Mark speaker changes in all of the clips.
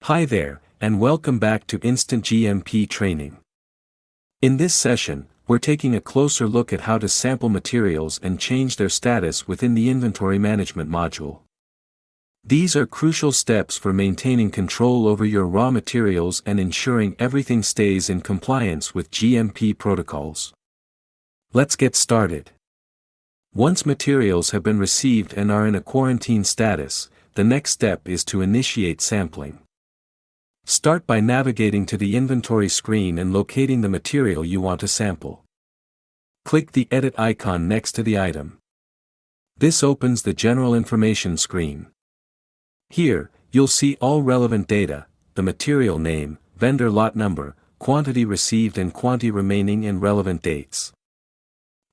Speaker 1: Hi there, and welcome back to InstantGMP training. In this session, we're taking a closer look at how to sample materials and change their status within the inventory management module. These are crucial steps for maintaining control over your raw materials and ensuring everything stays in compliance with GMP protocols. Let's get started. Once materials have been received and are in a quarantine status, the next step is to initiate sampling. Start by navigating to the inventory screen and locating the material you want to sample. Click the edit icon next to the item. This opens the general information screen. Here, you'll see all relevant data: the material name, vendor lot number, quantity received and quantity remaining, and relevant dates.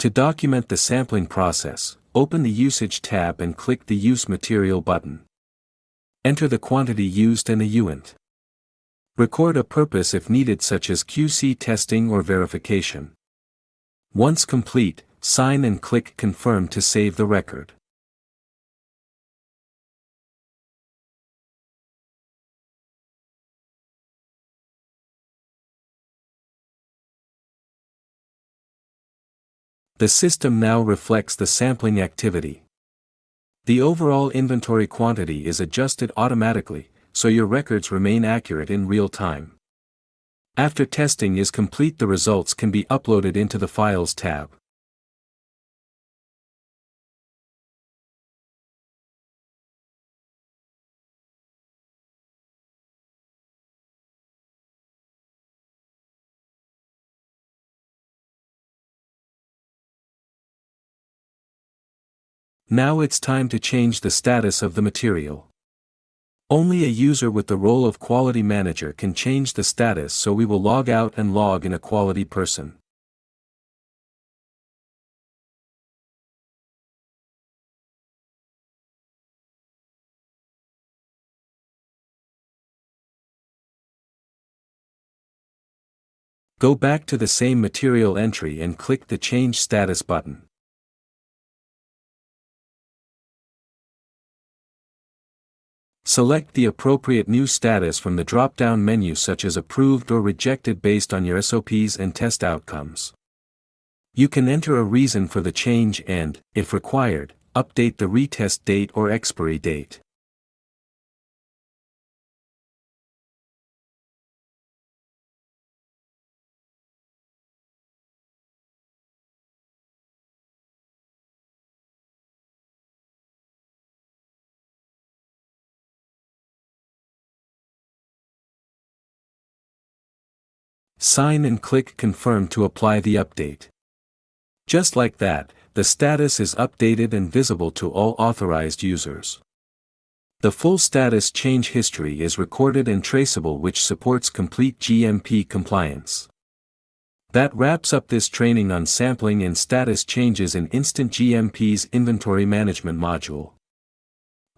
Speaker 1: To document the sampling process, open the Usage tab and click the Use Material button. Enter the quantity used and the UINT. Record a purpose if needed, such as QC testing or verification. Once complete, sign and click Confirm to save the record. The system now reflects the sampling activity. The overall inventory quantity is adjusted automatically, so your records remain accurate in real time. After testing is complete, the results can be uploaded into the Files tab. Now it's time to change the status of the material. Only a user with the role of quality manager can change the status, so we will log out and log in a quality person. Go back to the same material entry and click the Change Status button. Select the appropriate new status from the drop-down menu, such as approved or rejected based on your SOPs and test outcomes. You can enter a reason for the change and, if required, update the retest date or expiry date. Sign and click Confirm to apply the update. Just like that, the status is updated and visible to all authorized users. The full status change history is recorded and traceable, which supports complete GMP compliance. That wraps up this training on sampling and status changes in InstantGMP's inventory management module.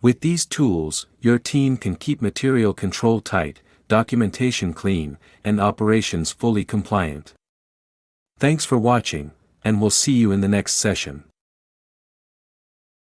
Speaker 1: With these tools, your team can keep material control tight, documentation clean, and operations fully compliant. Thanks for watching, and we'll see you in the next session.